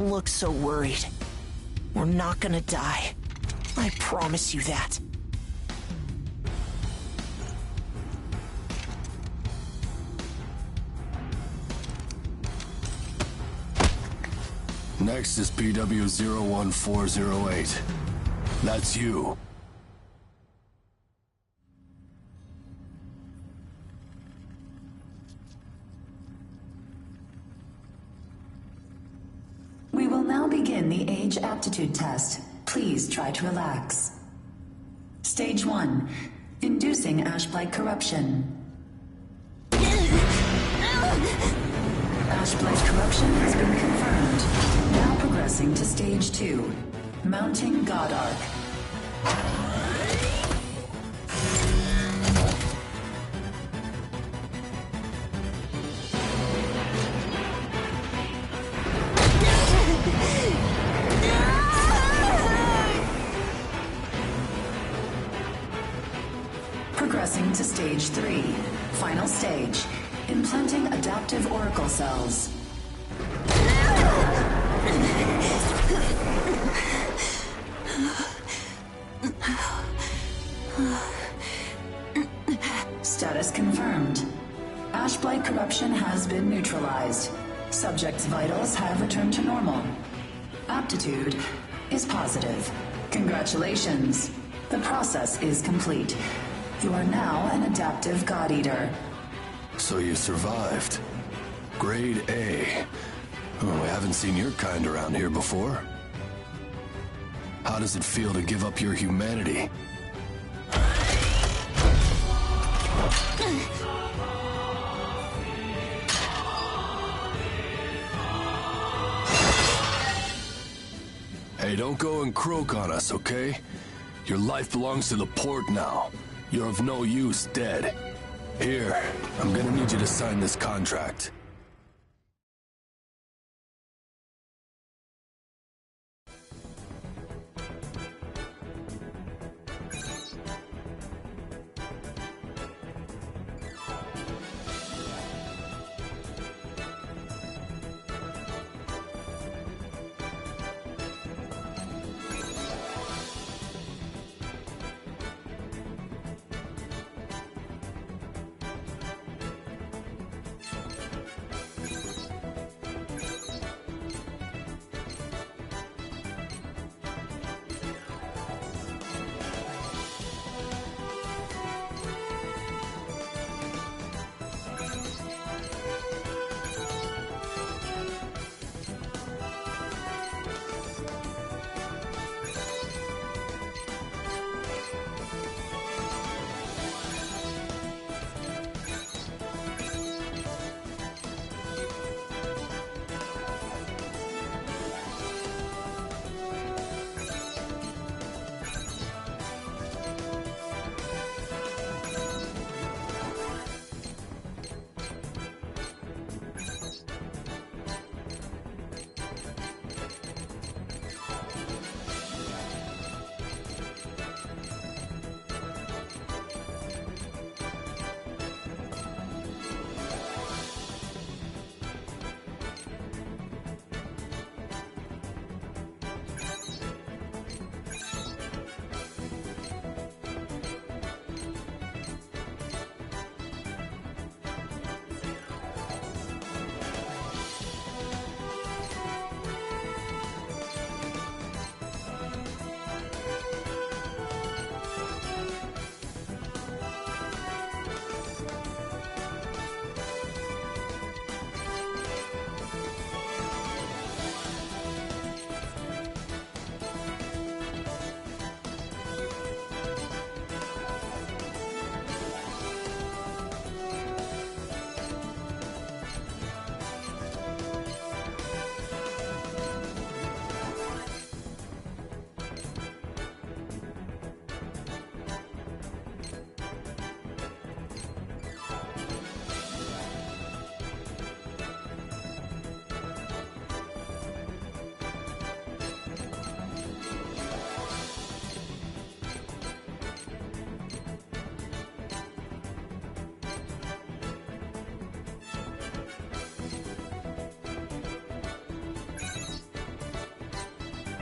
Don't look so worried. We're not gonna die. I promise you that. Next is PW01408. That's you. We will now begin the age aptitude test. Please try to relax. Stage 1. Inducing Ashblight corruption. Ashblight corruption has been confirmed. Now progressing to Stage 2. Mounting God Arc. Progressing to Stage 3. Final stage. Implanting adaptive oracle cells. Status confirmed. Ashblight corruption has been neutralized. Subject's vitals have returned to normal. Aptitude is positive. Congratulations. The process is complete. You are now an adaptive God Eater. So you survived. Grade A. Oh, we haven't seen your kind around here before. How does it feel to give up your humanity? Hey, don't go and croak on us, okay? Your life belongs to the port now. You're of no use dead. Here, I'm gonna need you to sign this contract.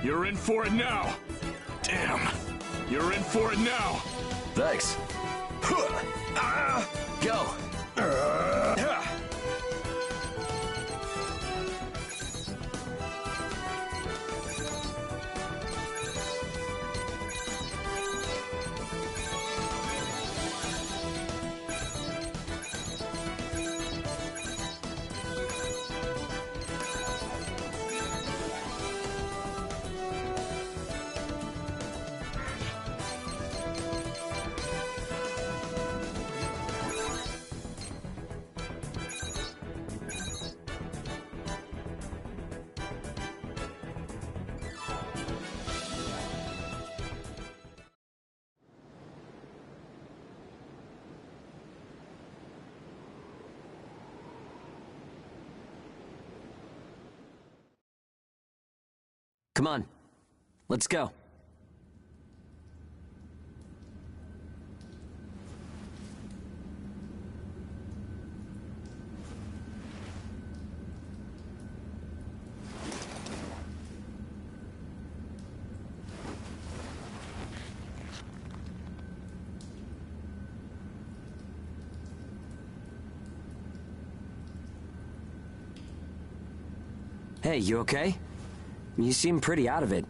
You're in for it now. Damn. You're in for it now. Thanks. Go. Come on, let's go. Hey, you okay? You seem pretty out of it.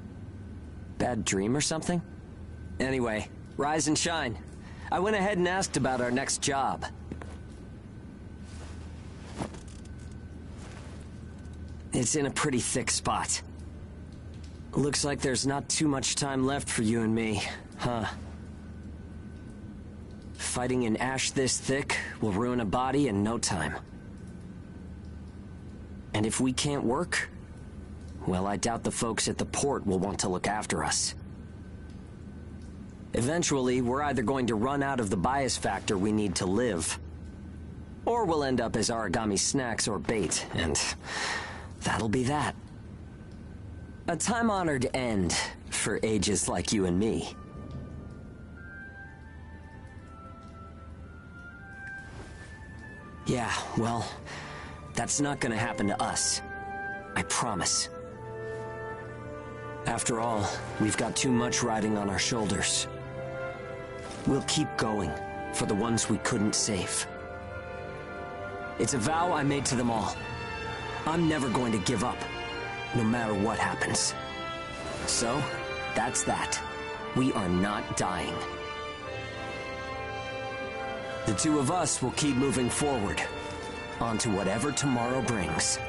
Bad dream or something? Anyway, rise and shine. I went ahead and asked about our next job. It's in a pretty thick spot. Looks like there's not too much time left for you and me, huh? Fighting an ash this thick will ruin a body in no time. And if we can't work, well, I doubt the folks at the port will want to look after us. Eventually, we're either going to run out of the bias factor we need to live, or we'll end up as Aragami snacks or bait, and that'll be that. A time-honored end for ages like you and me. Yeah, well, that's not gonna happen to us. I promise. After all, we've got too much riding on our shoulders. We'll keep going for the ones we couldn't save. It's a vow I made to them all. I'm never going to give up, no matter what happens. So, that's that. We are not dying. The two of us will keep moving forward, on to whatever tomorrow brings.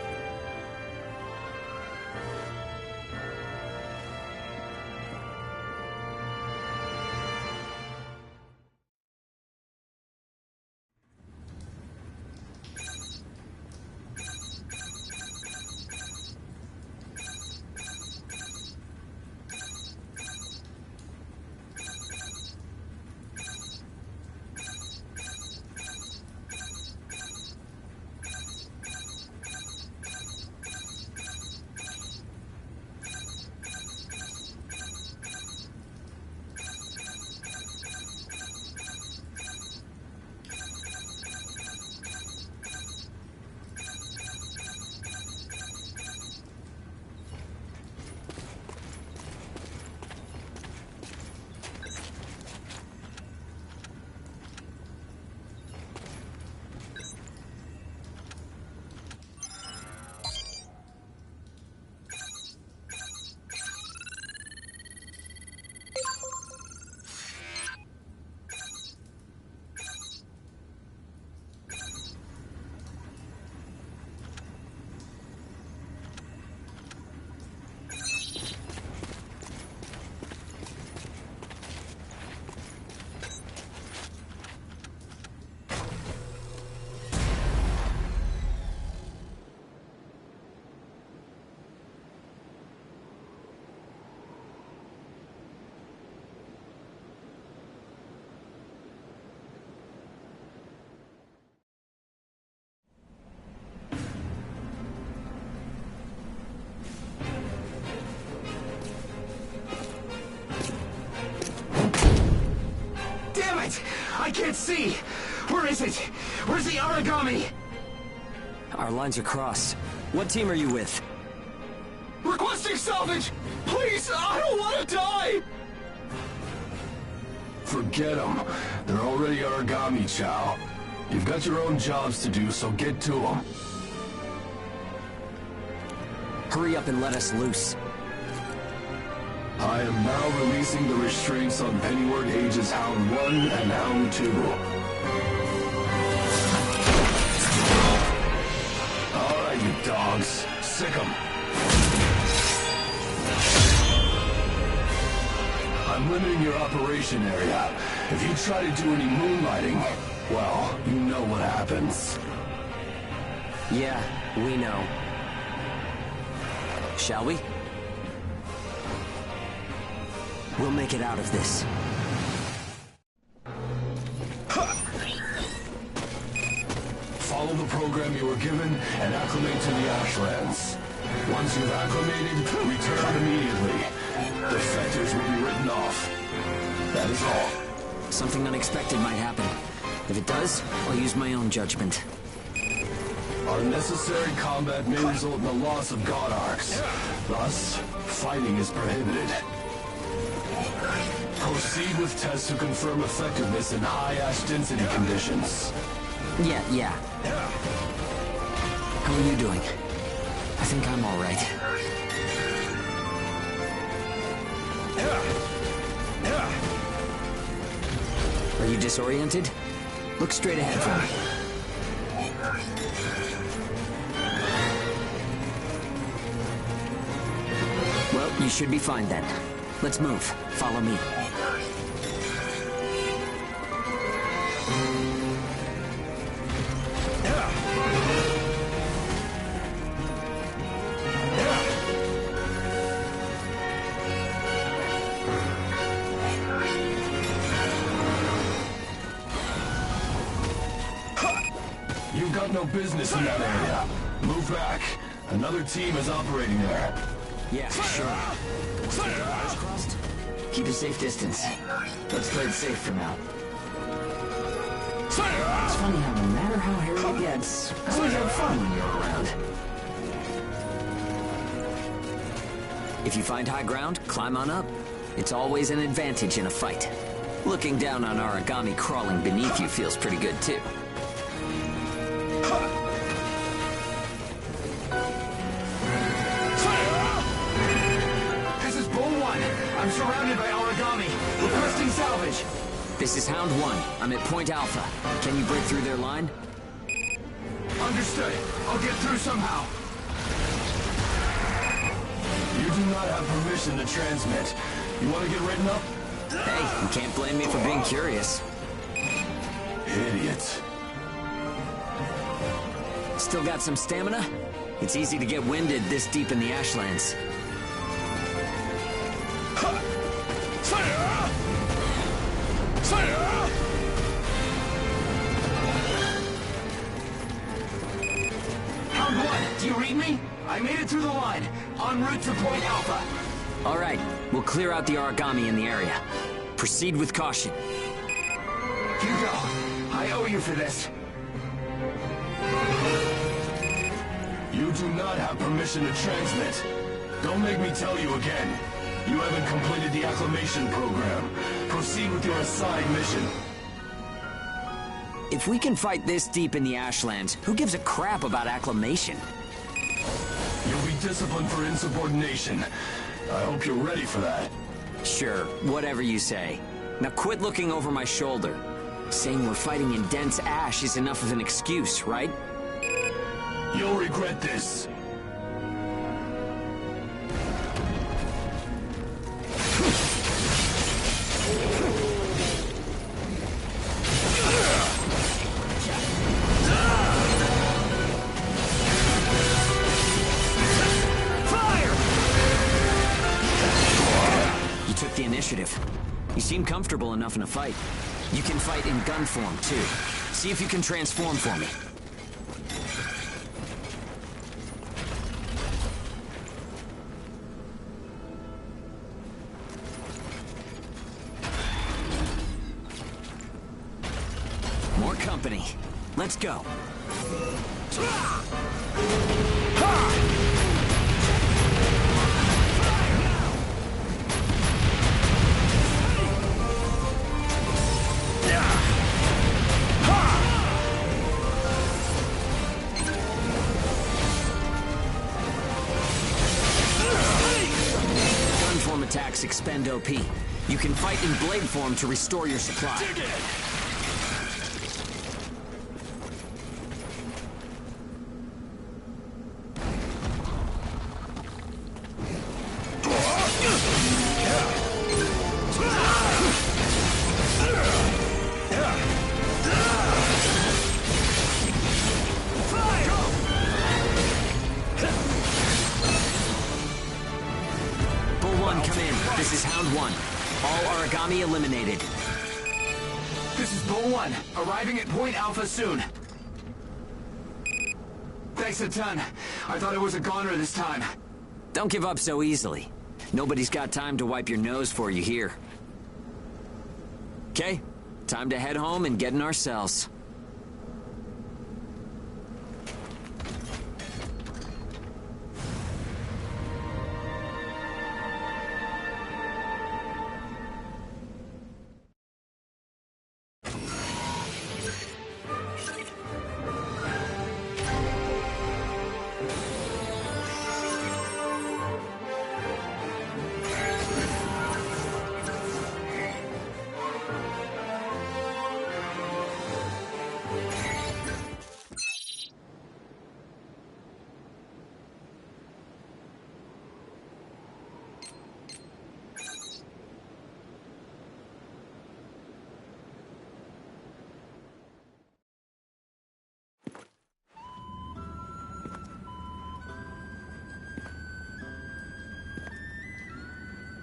I can't see! Where is it? Where's the Aragami? Our lines are crossed. What team are you with? What Requesting salvage! Please, I don't want to die! Forget them. They're already Aragami, Chow. You've got your own jobs to do, so get to them. Hurry up and let us loose. I am now releasing the restraints on Pennyward Ages Hound 1 and Hound 2. Alright, you dogs. Sick 'em. I'm limiting your operation area. If you try to do any moonlighting, well, you know what happens. Yeah, we know. Shall we? We'll make it out of this. Follow the program you were given and acclimate to the Ashlands. Once you've acclimated, return immediately. Defectors will be written off. That is all. Something unexpected might happen. If it does, I'll use my own judgment. Unnecessary combat may result in the loss of God Arcs. Thus, fighting is prohibited. Proceed with tests to confirm effectiveness in high ash density conditions. Yeah. How are you doing? I think I'm all right. Are you disoriented? Look straight ahead for me. Well, you should be fine then. Let's move. Follow me. You've got no business in that area. Move back. Another team is operating there. Yeah, sure. Wires crossed? Keep a safe distance. Let's play it safe for now. It's funny how no matter how hairy it gets, I always have fun when you're around. If you find high ground, climb on up. It's always an advantage in a fight. Looking down on Aragami crawling beneath you feels pretty good too. I'm surrounded by Aragami. Requesting salvage. This is Hound 1. I'm at Point Alpha. Can you break through their line? Understood. I'll get through somehow. You do not have permission to transmit. You want to get written up? Hey, you can't blame me for being curious. Idiot. Still got some stamina? It's easy to get winded this deep in the Ashlands. Hound 1, do you read me? I made it through the line. En route to Point Alpha. All right, we'll clear out the Aragami in the area. Proceed with caution. Hugo, I owe you for this. You do not have permission to transmit. Don't make me tell you again. You haven't completed the acclimation program. Proceed with your assigned mission. If we can fight this deep in the Ashlands, who gives a crap about acclimation? You'll be disciplined for insubordination. I hope you're ready for that. Sure, whatever you say. Now quit looking over my shoulder. Saying we're fighting in dense ash is enough of an excuse, right? You'll regret this. You took the initiative. You seem comfortable enough in a fight. You can fight in gun form, too. See if you can transform for me. More company. Let's go. End OP. You can fight in blade form to restore your supply. Dig it! This is Hound 1. All Aragami eliminated. This is Bull 1, arriving at Point Alpha soon. Thanks a ton. I thought it was a goner this time. Don't give up so easily. Nobody's got time to wipe your nose for you here. Okay, time to head home and get in our cells.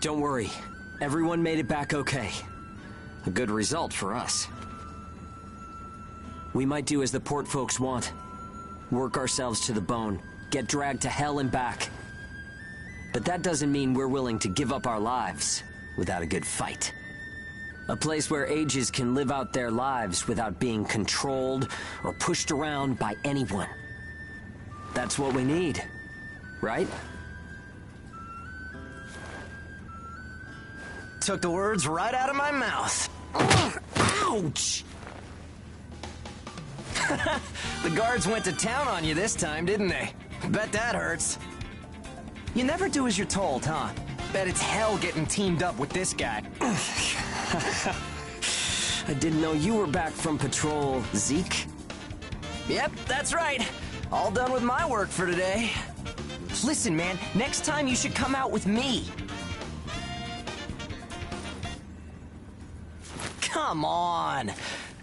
Don't worry. Everyone made it back okay. A good result for us. We might do as the port folks want. Work ourselves to the bone. Get dragged to hell and back. But that doesn't mean we're willing to give up our lives without a good fight. A place where ages can live out their lives without being controlled or pushed around by anyone. That's what we need, right? Took the words right out of my mouth. Ouch! The guards went to town on you this time, didn't they? Bet that hurts. You never do as you're told, huh? Bet it's hell getting teamed up with this guy. I didn't know you were back from patrol, Zeke. Yep, that's right. All done with my work for today. Listen, man, next time you should come out with me. Come on.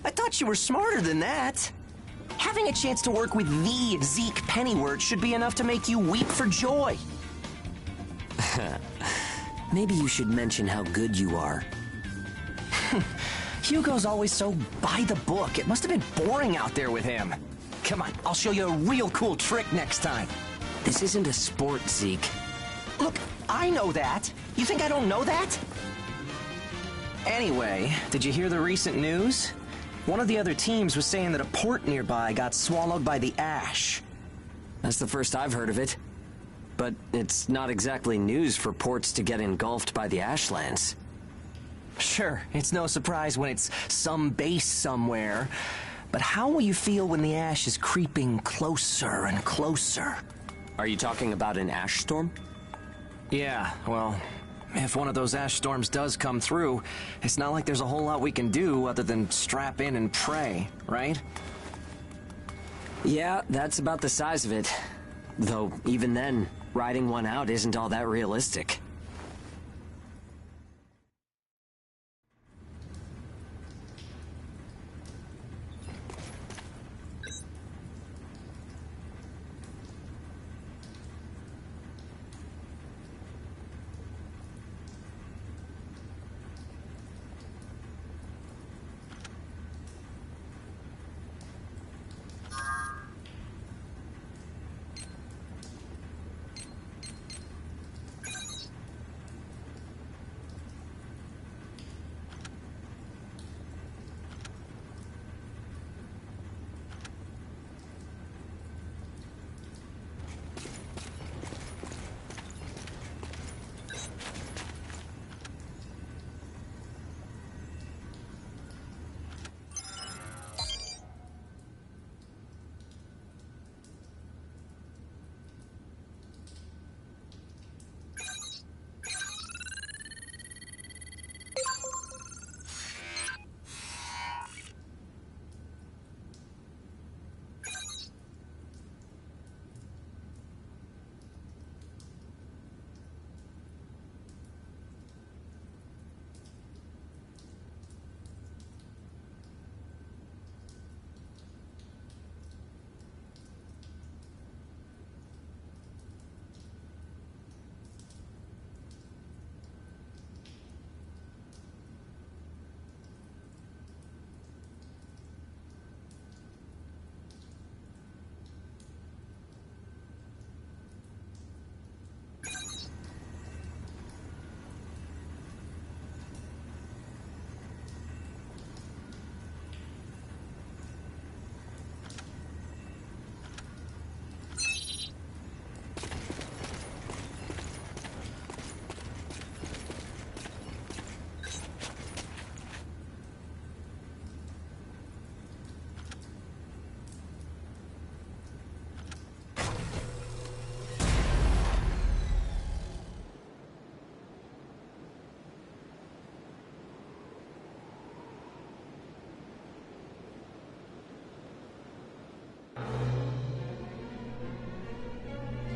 I thought you were smarter than that. Having a chance to work with the Zeke Pennyworth should be enough to make you weep for joy. Maybe you should mention how good you are. Hugo's always so by the book. It must have been boring out there with him. Come on, I'll show you a real cool trick next time. This isn't a sport, Zeke. Look, I know that. You think I don't know that? Anyway, did you hear the recent news? One of the other teams was saying that a port nearby got swallowed by the ash. That's the first I've heard of it. But it's not exactly news for ports to get engulfed by the Ashlands. Sure, it's no surprise when it's some base somewhere. But how will you feel when the ash is creeping closer and closer? Are you talking about an ash storm? Yeah, well, if one of those ash storms does come through, it's not like there's a whole lot we can do other than strap in and pray, right? Yeah, that's about the size of it. Though, even then, riding one out isn't all that realistic.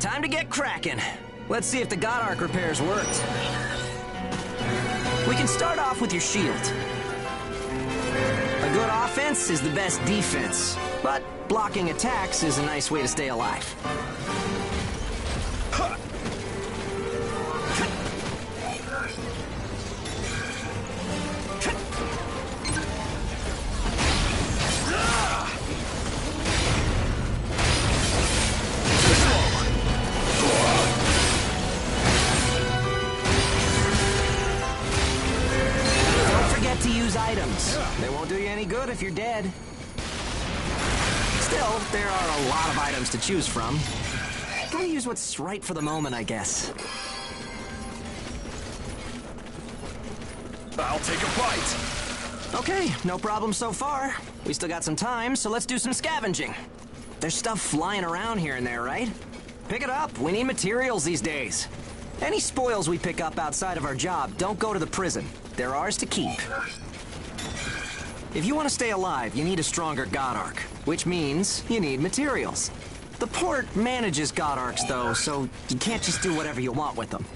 time to get cracking. Let's see if the God Arc repairs worked. We can start off with your shield. A good offense is the best defense, but blocking attacks is a nice way to stay alive. Items. They won't do you any good if you're dead. Still, there are a lot of items to choose from. Gotta use what's right for the moment, I guess. I'll take a bite. Okay, no problem so far. We still got some time, so let's do some scavenging. There's stuff flying around here and there, right? Pick it up. We need materials these days. Any spoils we pick up outside of our job don't go to the prison. They're ours to keep. If you want to stay alive, you need a stronger God Arc, which means you need materials. The port manages God Arcs, though, so you can't just do whatever you want with them.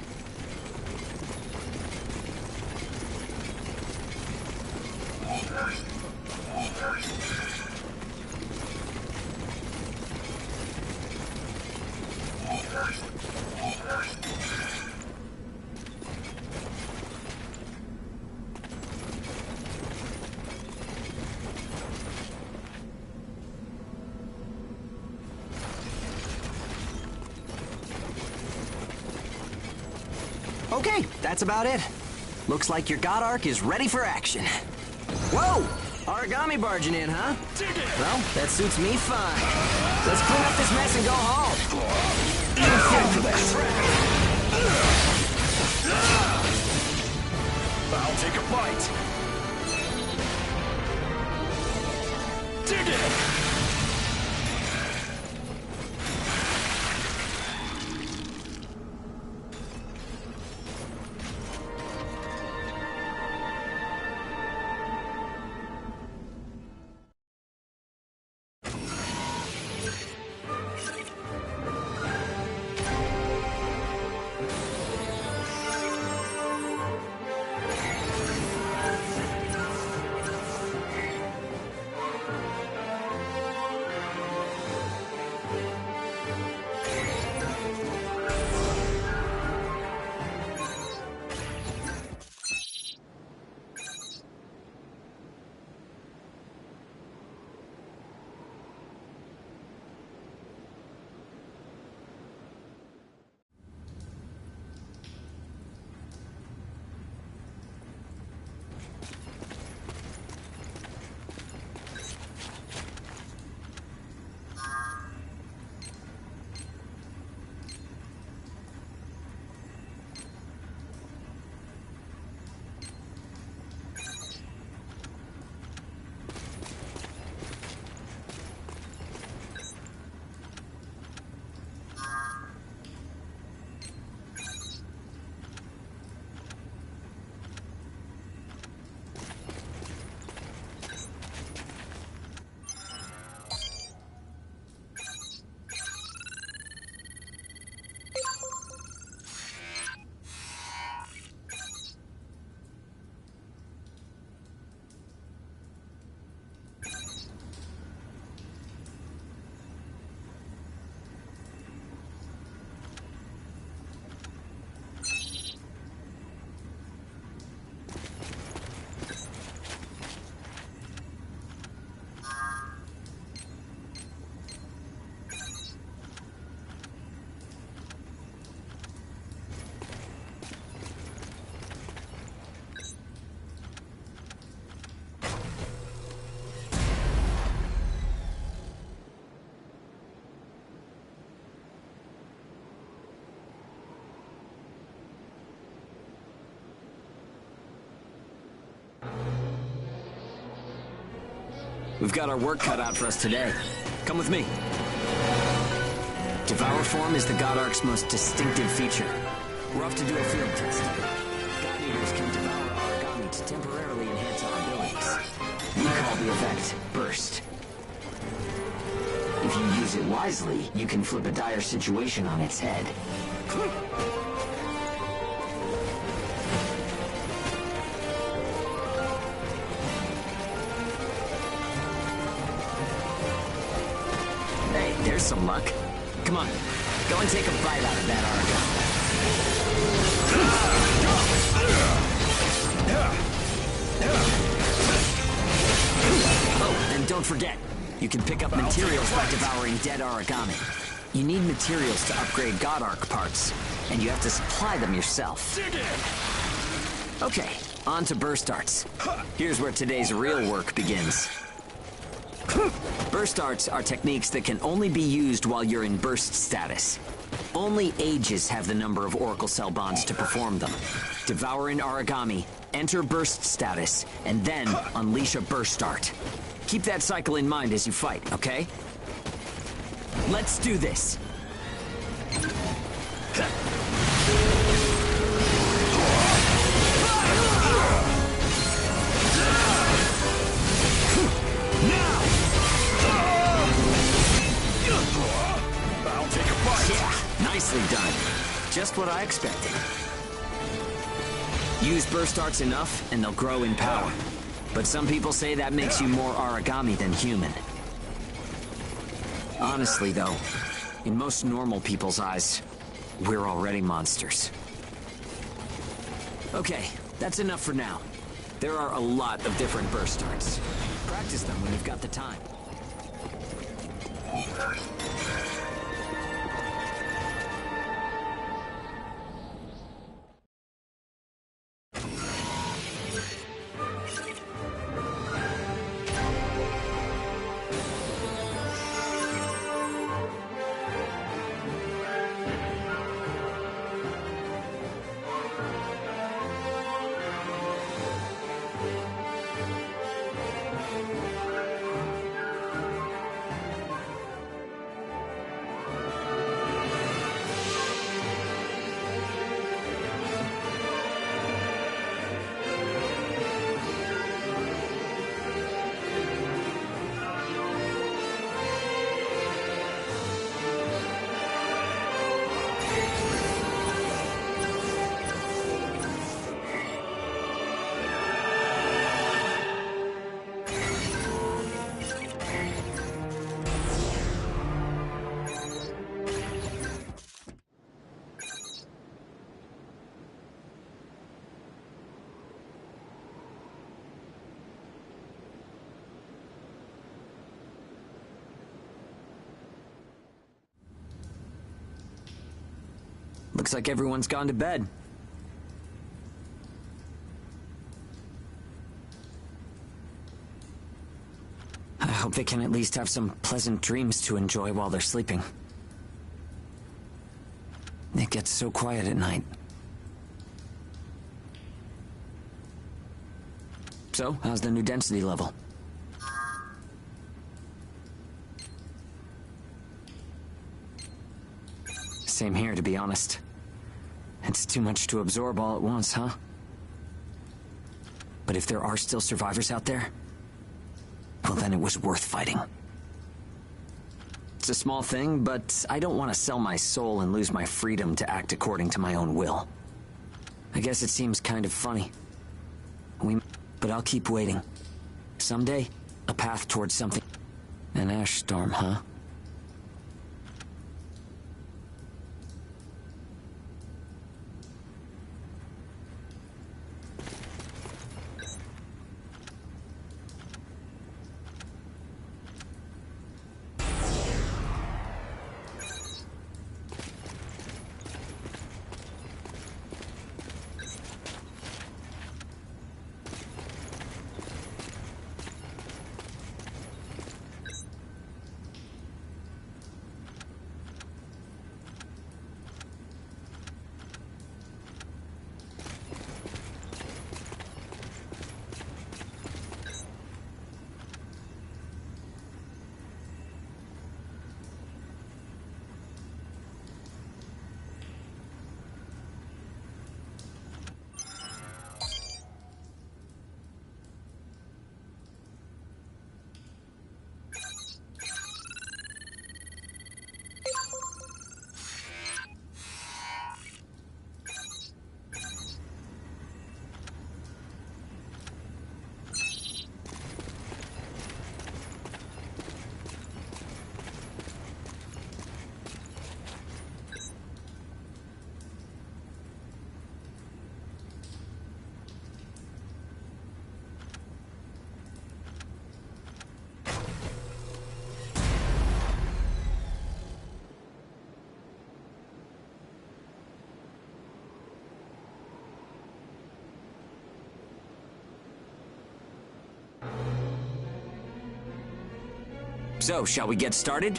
Okay, that's about it. Looks like your God Arc is ready for action. Whoa! Origami barging in, huh? Well, that suits me fine. Let's clean up this mess and go home. You're fit for this. I'll take a bite. Dig it! We've got our work cut out for us today. Come with me. Devour form is the God Arc's most distinctive feature. We're off to do a field test. God Eaters can devour origami to temporarily enhance our abilities. We call the effect Burst. If if you use it wisely, you can flip a dire situation on its head. Hey, there's some luck. Come on, go and take a bite out of that origami. Oh, and don't forget, you can pick up materials by devouring dead origami. You need materials to upgrade God Arc parts, and you have to supply them yourself. Okay, on to burst arts. Here's where today's real work begins. Burst arts are techniques that can only be used while you're in burst status. Only Ages have the number of Oracle Cell bonds to perform them. Devour an origami, enter burst status, and then unleash a burst art. Keep that cycle in mind as you fight, okay? Let's do this! I'll take a bite. Yeah, nicely done. Just what I expected. Use burst arts enough, and they'll grow in power. But some people say that makes you more origami than human. Honestly, though, in most normal people's eyes, we're already monsters. Okay, that's enough for now. There are a lot of different burst arts. Practice them when you've got the time. Looks like everyone's gone to bed. I hope they can at least have some pleasant dreams to enjoy while they're sleeping. It gets so quiet at night. So, how's the new density level? Same here, to be honest. It's too much to absorb all at once, huh? But if there are still survivors out there, well, then it was worth fighting. It's a small thing, but I don't want to sell my soul and lose my freedom to act according to my own will. I guess it seems kind of funny. But I'll keep waiting. Someday, a path towards something. An ash storm, huh? So, shall we get started?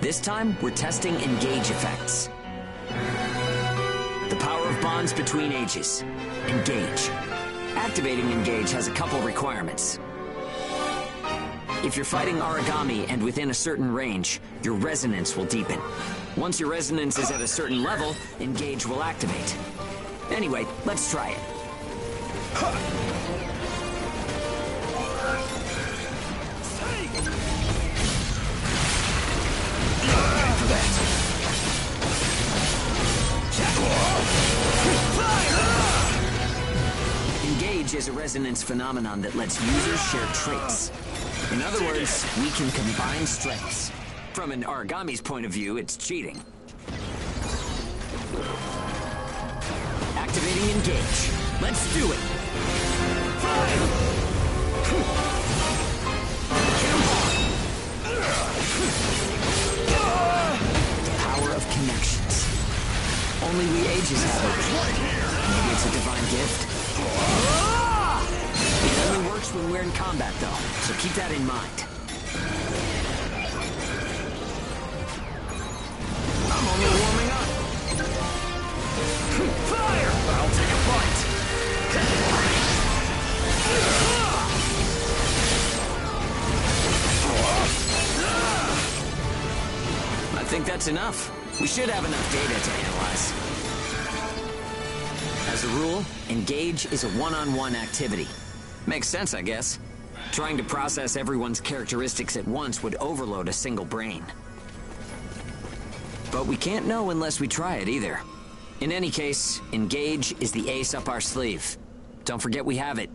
This time, we're testing engage effects. The power of bonds between ages. Engage. Activating engage has a couple requirements. If you're fighting Aragami and within a certain range, your resonance will deepen. Once your resonance is at a certain level, engage will activate. Anyway, let's try it. Engage is a resonance phenomenon that lets users share traits. In other words, we can combine strengths. From an Aragami's point of view, it's cheating. Activating engage. Let's do it! The power of connections. Only we ages have it. Maybe it's a divine gift. It only works when we're in combat, though, so keep that in mind. I'm only warming up. Fire! I'll take a bite. I think that's enough. We should have enough data to analyze. As a rule, engage is a one-on-one activity. Makes sense, I guess. Trying to process everyone's characteristics at once would overload a single brain. But we can't know unless we try it either. In any case, engage is the ace up our sleeve. Don't forget we have it.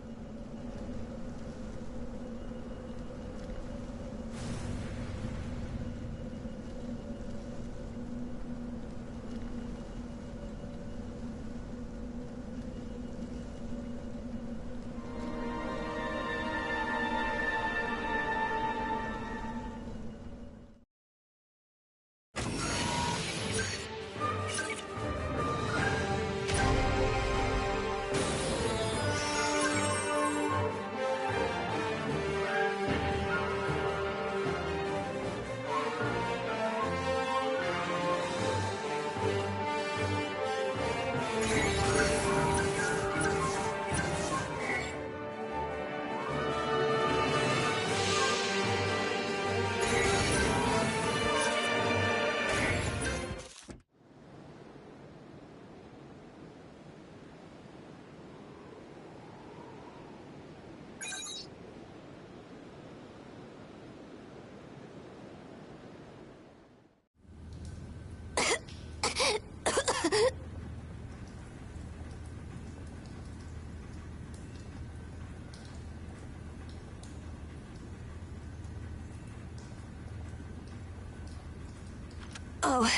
Oh,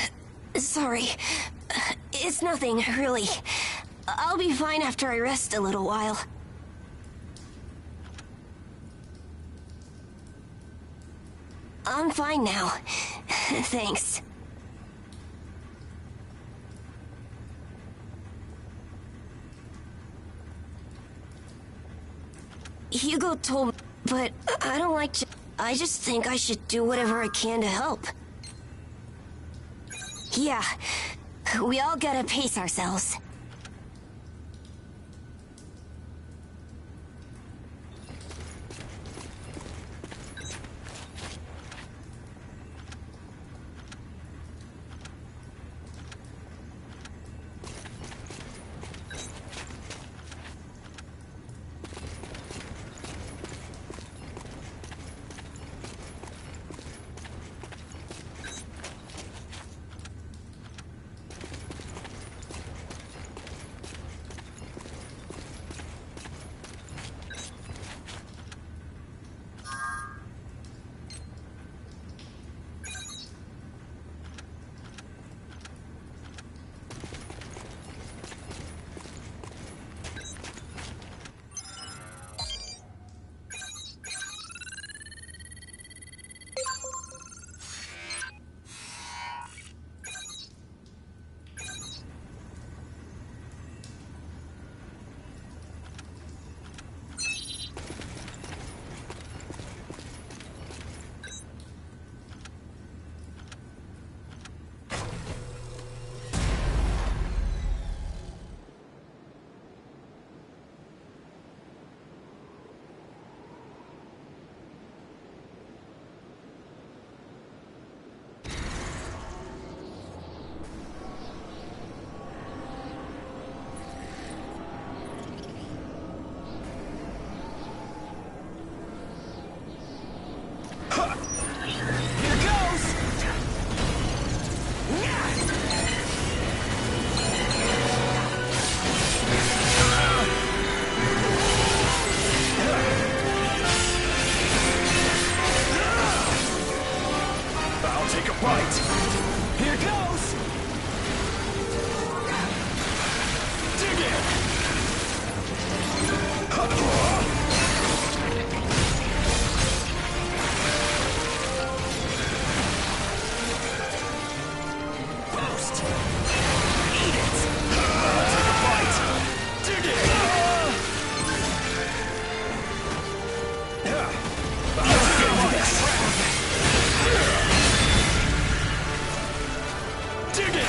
sorry. It's nothing, really. I'll be fine after I rest a little while. I'm fine now. Thanks. Hugo told me, but I don't like to... I just think I should do whatever I can to help. Yeah, we all gotta pace ourselves. fight! Here goes! Dig it! Boost! Eat it! Take a bite! Dig it! Dig it!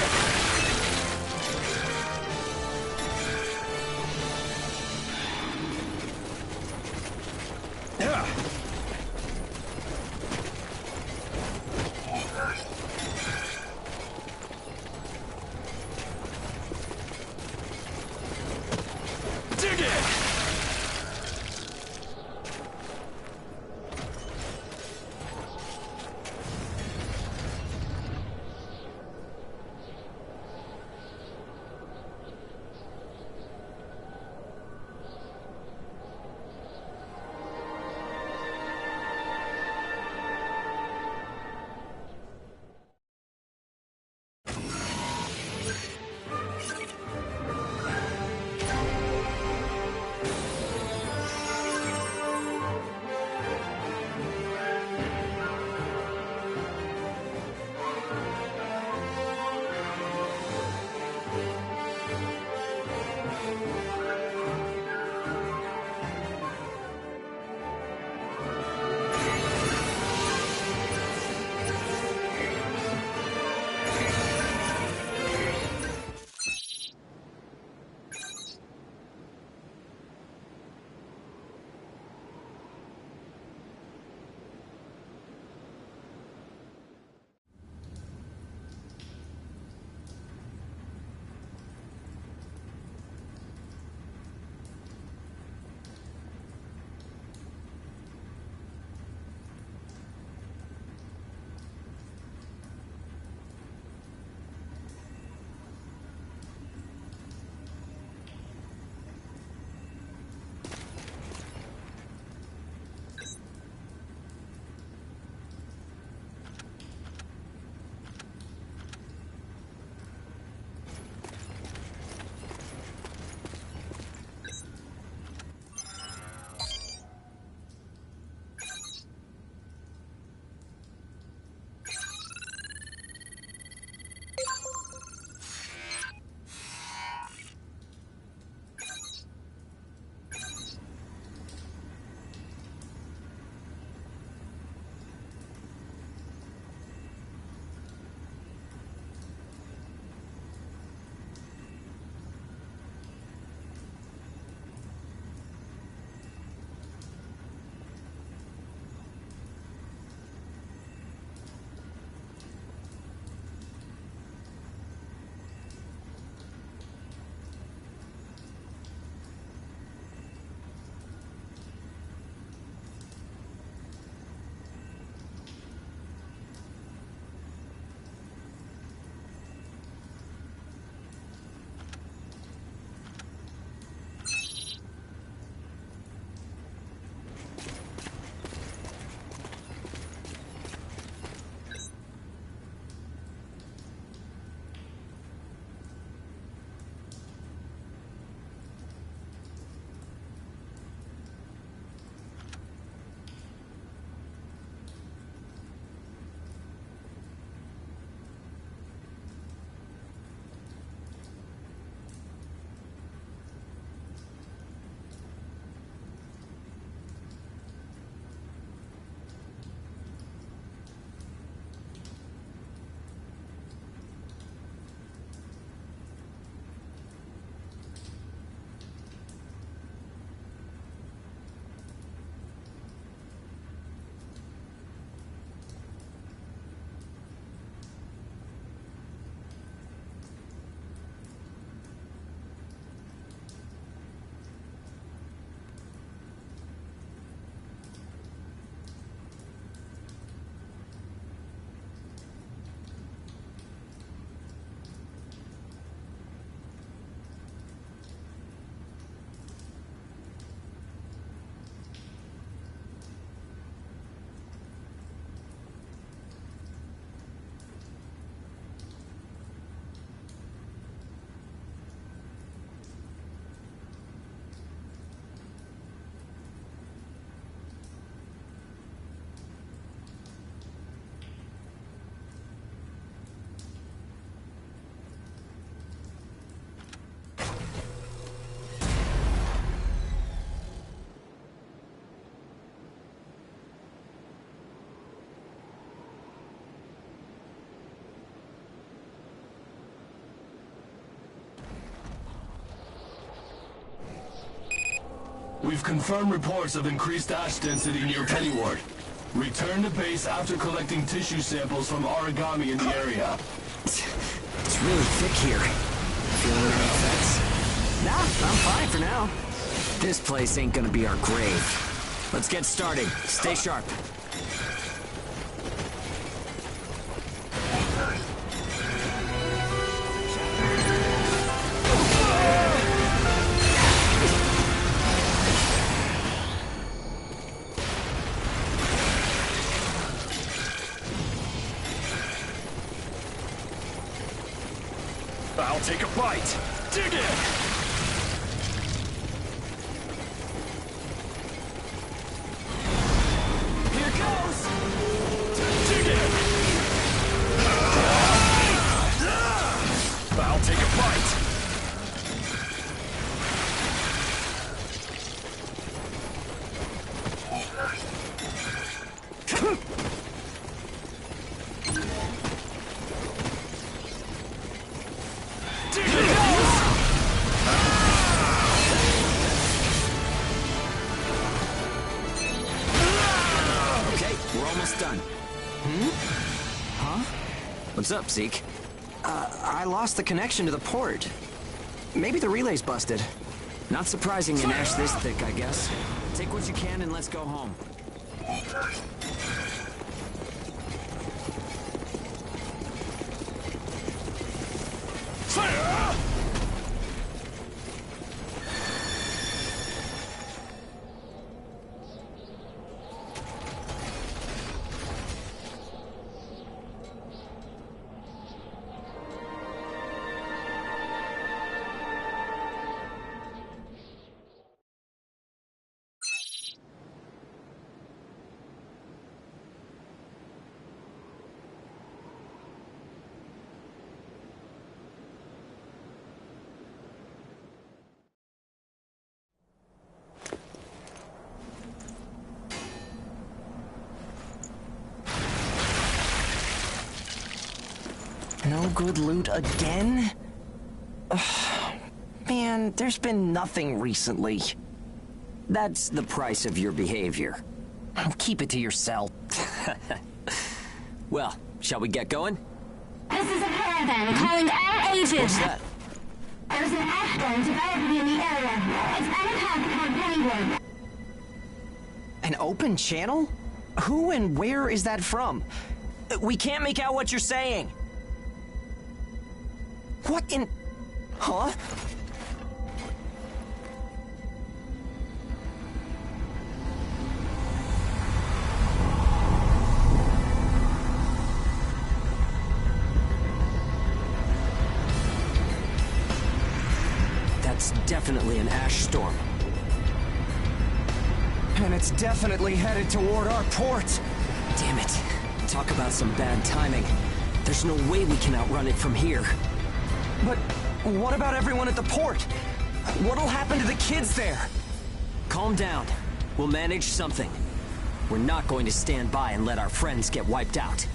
We've confirmed reports of increased ash density near Pennyward. Return to base after collecting tissue samples from Origami in the area. It's really thick here. Feeling any effects? Nah, I'm fine for now. This place ain't gonna be our grave. Let's get started. Stay sharp. I'll take a bite. Dig in! Here goes! Dig in! I'll take a bite. We're almost done. Huh? What's up, Zeke? I lost the connection to the port. Maybe the relay's busted. Not surprising in ash this thick, I guess. Take what you can and let's go home. No good loot again? Ugh, man, there's been nothing recently. That's the price of your behavior. Keep it to yourself. Well, shall we get going? This is a caravan calling all ages. What's that? There's an ash storm developing in the area. It's on a path toward Pennyward. An open channel? Who and where is that from? We can't make out what you're saying. What in... Huh? That's definitely an ash storm. And it's definitely headed toward our port. Damn it. Talk about some bad timing. There's no way we can outrun it from here. But what about everyone at the port? What'll happen to the kids there? Calm down. We'll manage something. We're not going to stand by and let our friends get wiped out.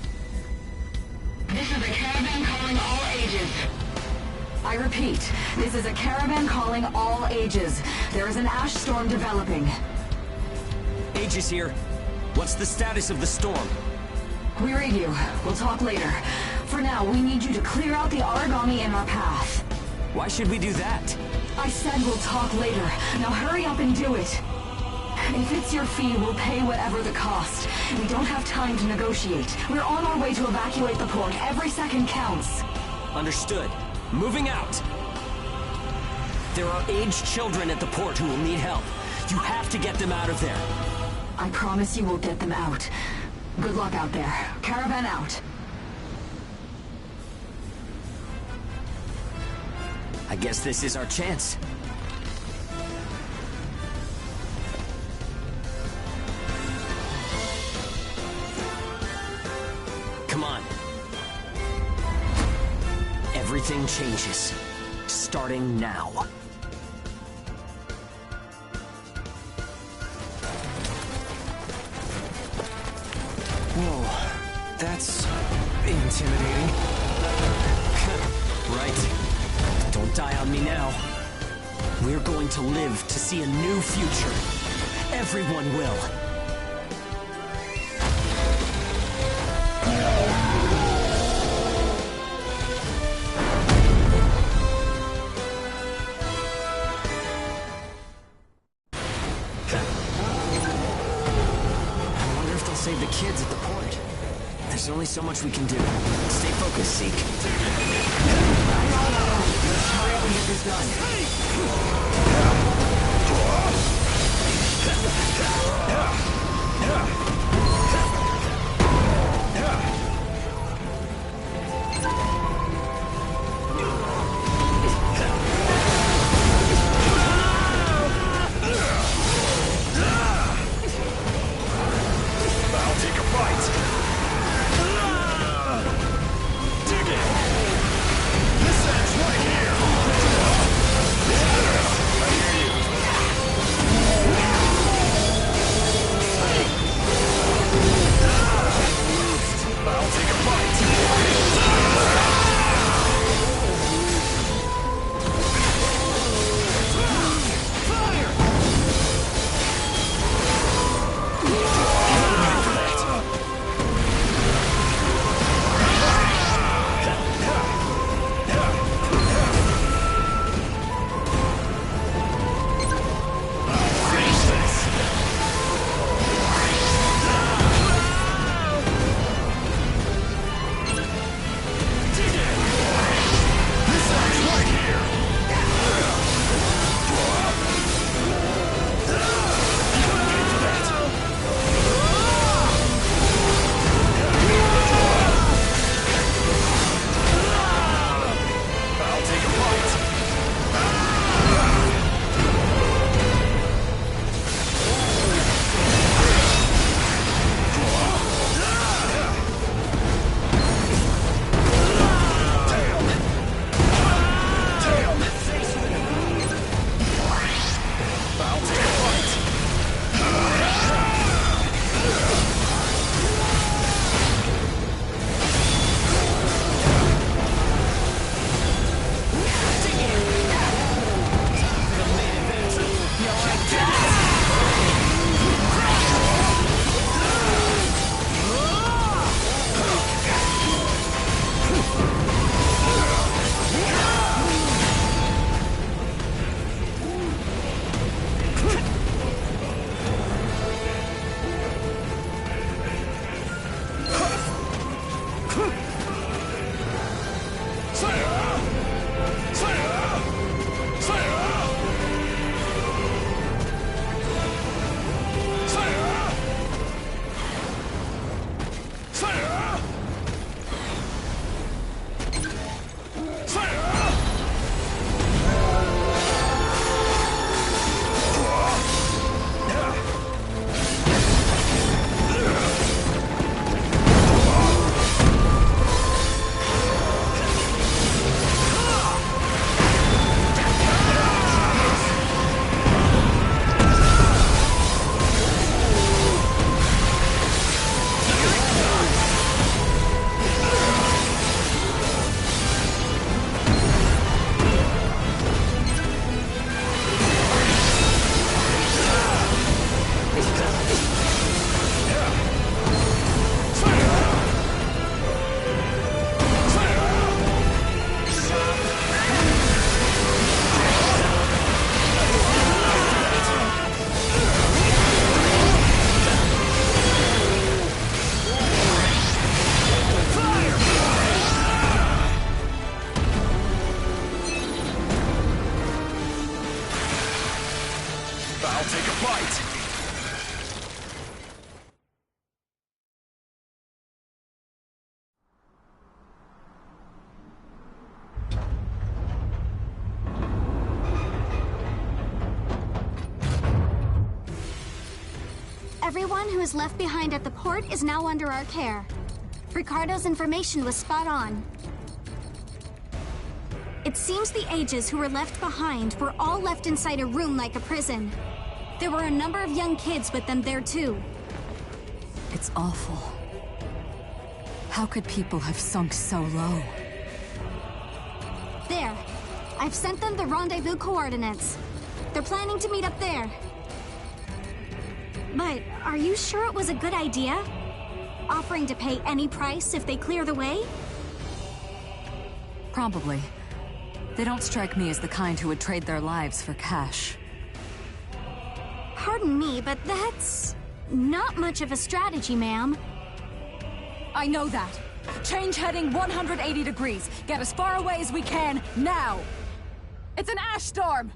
This is a caravan calling all ages. I repeat, this is a caravan calling all ages. There is an ash storm developing. Aegis here. What's the status of the storm? We read you. We'll talk later. For now, we need you to clear out the Origami in our path. Why should we do that? I said we'll talk later. Now hurry up and do it. If it's your fee, we'll pay whatever the cost. We don't have time to negotiate. We're on our way to evacuate the port. Every second counts. Understood. Moving out. There are aged children at the port who will need help. You have to get them out of there. I promise you we'll get them out. Good luck out there. Caravan out. I guess this is our chance. Come on. Everything changes. Starting now. Whoa, that's intimidating. Right. Don't die on me now. We're going to live to see a new future. Everyone will. I wonder if they'll save the kids at the port. There's only so much we can do. Stay focused, Zeke. Hurry up and get this done. I'll take a bite. Dig it. This ends right here. I hear you. I'll take a bite. I'll take a bite. Everyone who is left behind at the port is now under our care. Ricardo's information was spot on. It seems the Ages who were left behind were all left inside a room like a prison. There were a number of young kids with them there too. It's awful. How could people have sunk so low? There. I've sent them the rendezvous coordinates. They're planning to meet up there. But are you sure it was a good idea? Offering to pay any price if they clear the way? Probably. They don't strike me as the kind who would trade their lives for cash. Pardon me, but that's not much of a strategy, ma'am. I know that. Change heading 180 degrees. Get as far away as we can, now! It's an ash storm!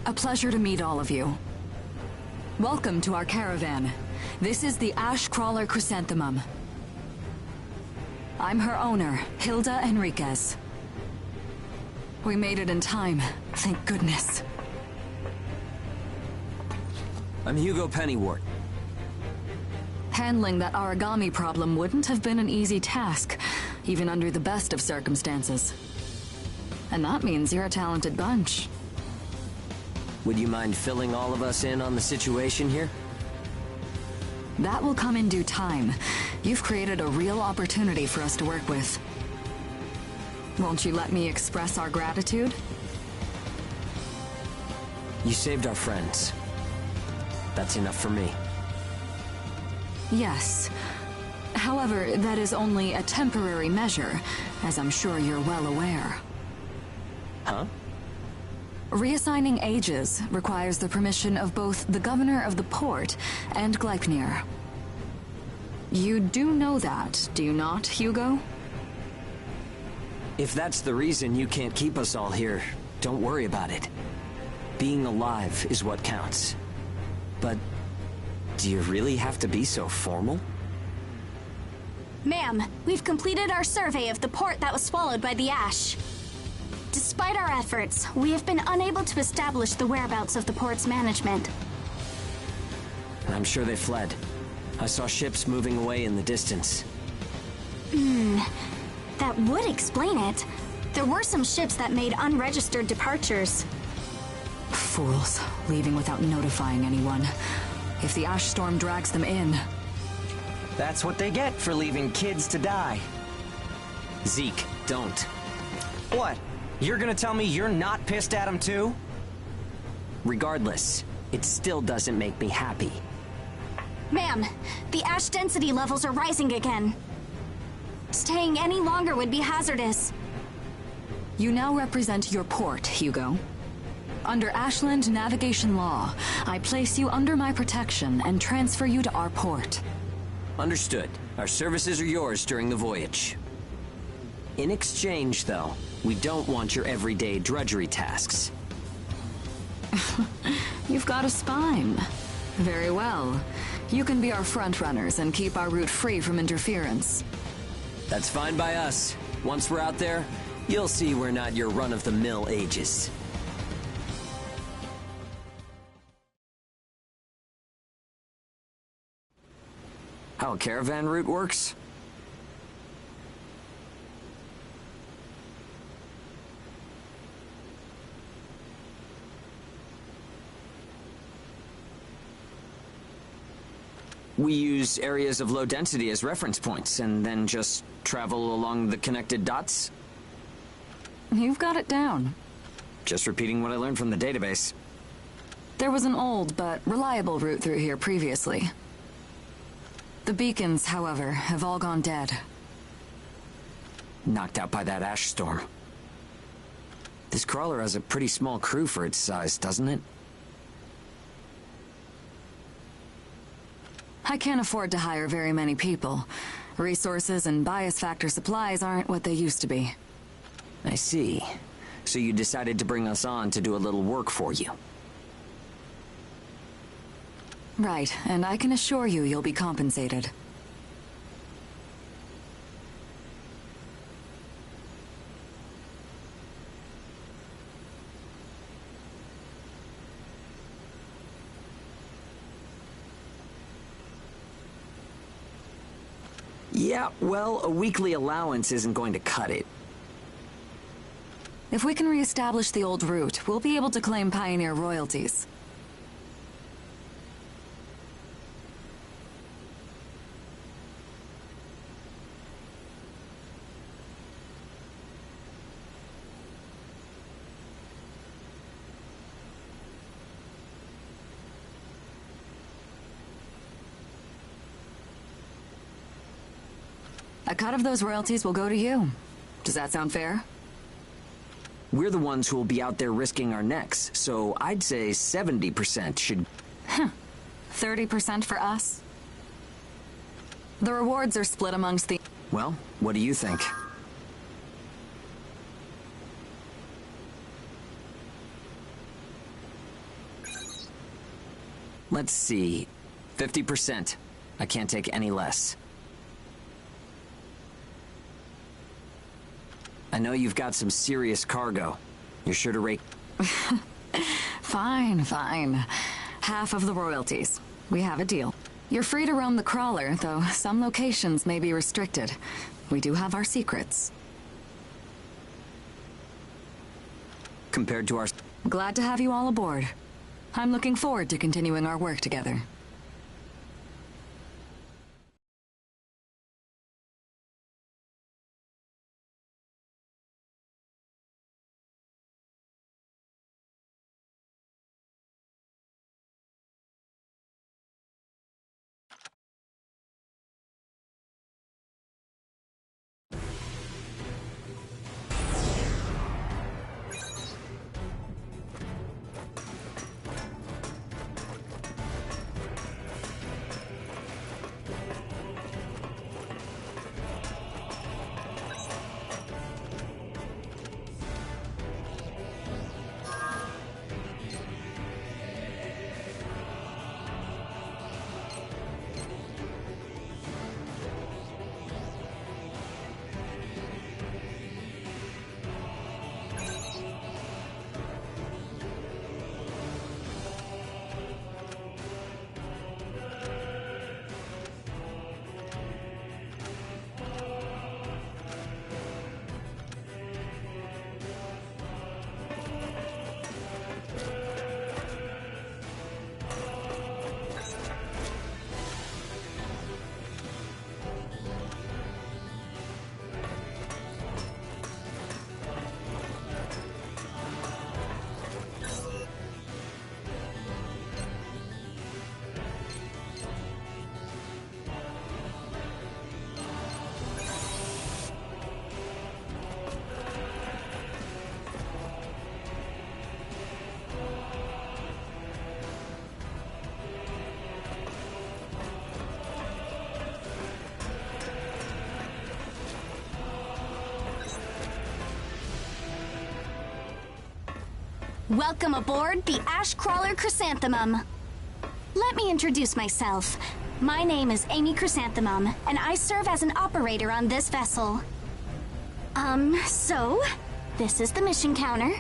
A pleasure to meet all of you. Welcome to our caravan. This is the Ash Crawler Chrysanthemum. I'm her owner, Hilda Enriquez. We made it in time, thank goodness. I'm Hugo Pennywort. Handling that origami problem wouldn't have been an easy task, even under the best of circumstances. And that means you're a talented bunch. Would you mind filling all of us in on the situation here? That will come in due time. You've created a real opportunity for us to work with. Won't you let me express our gratitude? You saved our friends. That's enough for me. Yes. However, that is only a temporary measure, as I'm sure you're well aware. Huh? Reassigning ages requires the permission of both the governor of the port and Gleipnir. You do know that, do you not, Hugo? If that's the reason you can't keep us all here, don't worry about it. Being alive is what counts. But do you really have to be so formal? Ma'am, we've completed our survey of the port that was swallowed by the ash. Despite our efforts, we have been unable to establish the whereabouts of the port's management. I'm sure they fled. I saw ships moving away in the distance. That would explain it. There were some ships that made unregistered departures. Fools, leaving without notifying anyone. If the ash storm drags them in... That's what they get for leaving kids to die. Zeke, don't. What? You're gonna tell me you're not pissed at him too? Regardless, it still doesn't make me happy. Ma'am, the ash density levels are rising again. Staying any longer would be hazardous. You now represent your port, Hugo. Under Ashland navigation law, I place you under my protection and transfer you to our port. Understood. Our services are yours during the voyage. In exchange, though, we don't want your everyday drudgery tasks. You've got a spine. Very well. You can be our front runners and keep our route free from interference. That's fine by us. Once we're out there, you'll see we're not your run-of-the-mill ages. How a caravan route works? We use areas of low density as reference points, and then just travel along the connected dots? You've got it down. Just repeating what I learned from the database. There was an old but reliable route through here previously. The beacons, however, have all gone dead. Knocked out by that ash storm. This crawler has a pretty small crew for its size, doesn't it? I can't afford to hire very many people. Resources and bias factor supplies aren't what they used to be. I see. So you decided to bring us on to do a little work for you. Right, and I can assure you you'll be compensated. Yeah, well, a weekly allowance isn't going to cut it. If we can reestablish the old route, we'll be able to claim Pioneer royalties. A cut of those royalties will go to you. Does that sound fair? We're the ones who will be out there risking our necks, so I'd say 70% should... 30% for us? The rewards are split amongst the... Well, what do you think? Let's see. 50%. I can't take any less. I know you've got some serious cargo. You're sure to rake... Fine, fine. Half of the royalties. We have a deal. You're free to roam the crawler, though some locations may be restricted. We do have our secrets. Compared to our... Glad to have you all aboard. I'm looking forward to continuing our work together. Welcome aboard the Ash Crawler Chrysanthemum. Let me introduce myself. My name is Amy Chrysanthemum, and I serve as an operator on this vessel. So, this is the mission counter.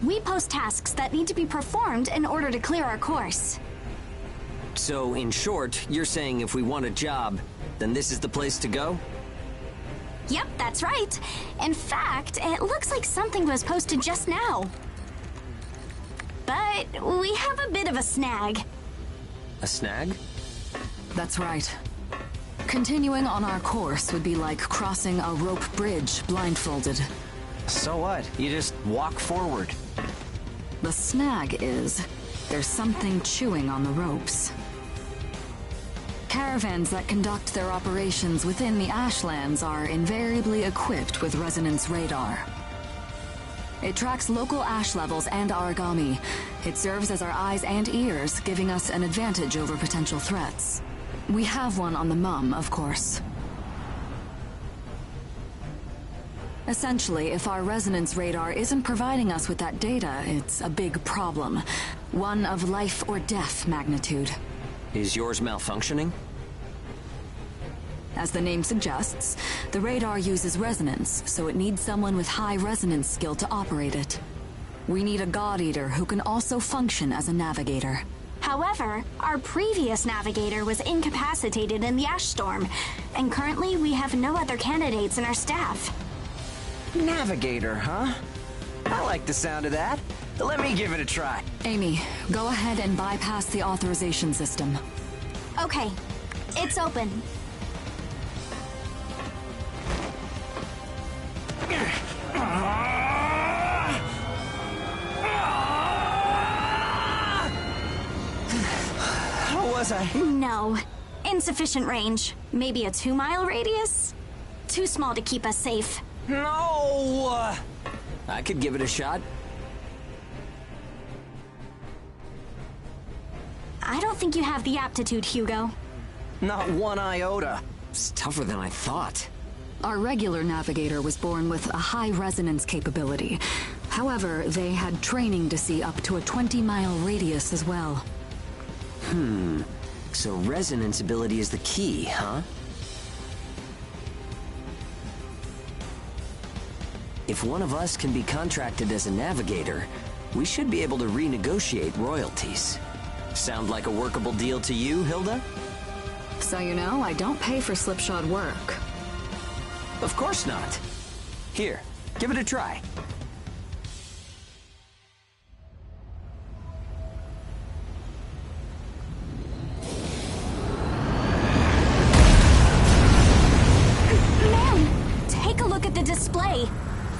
We post tasks that need to be performed in order to clear our course. So, in short, you're saying if we want a job, then this is the place to go? Yep, that's right. In fact, it looks like something was posted just now. But we have a bit of a snag. A snag? That's right. Continuing on our course would be like crossing a rope bridge blindfolded. So what? You just walk forward. The snag is, there's something chewing on the ropes. Caravans that conduct their operations within the Ashlands are invariably equipped with resonance radar. It tracks local ash levels and origami. It serves as our eyes and ears, giving us an advantage over potential threats. We have one on the Mum, of course. Essentially, if our resonance radar isn't providing us with that data, it's a big problem. One of life or death magnitude. Is yours malfunctioning? As the name suggests, the radar uses resonance, so it needs someone with high resonance skill to operate it. We need a God Eater who can also function as a navigator. However, our previous navigator was incapacitated in the ash storm, and currently we have no other candidates in our staff. Navigator, huh? I like the sound of that. Let me give it a try. Amy, go ahead and bypass the authorization system. Okay, it's open. How was I? No. Insufficient range. Maybe a 2-mile radius? Too small to keep us safe. No! I could give it a shot. I don't think you have the aptitude, Hugo. Not one iota. It's tougher than I thought. Our regular navigator was born with a high resonance capability. However, they had training to see up to a 20-mile radius as well. So resonance ability is the key, huh? If one of us can be contracted as a navigator, we should be able to renegotiate royalties. Sound like a workable deal to you, Hilda? So you know, I don't pay for slipshod work. Of course not. Here, give it a try. Man, take a look at the display.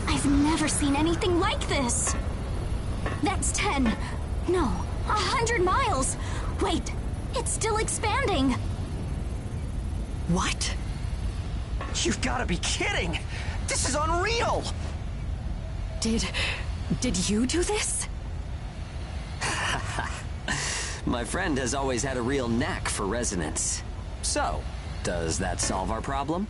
I've never seen anything like this. That's 10. No, 100 miles. Wait, it's still expanding. What? You've got to be kidding! This is unreal! Did you do this? My friend has always had a real knack for resonance. So, does that solve our problem?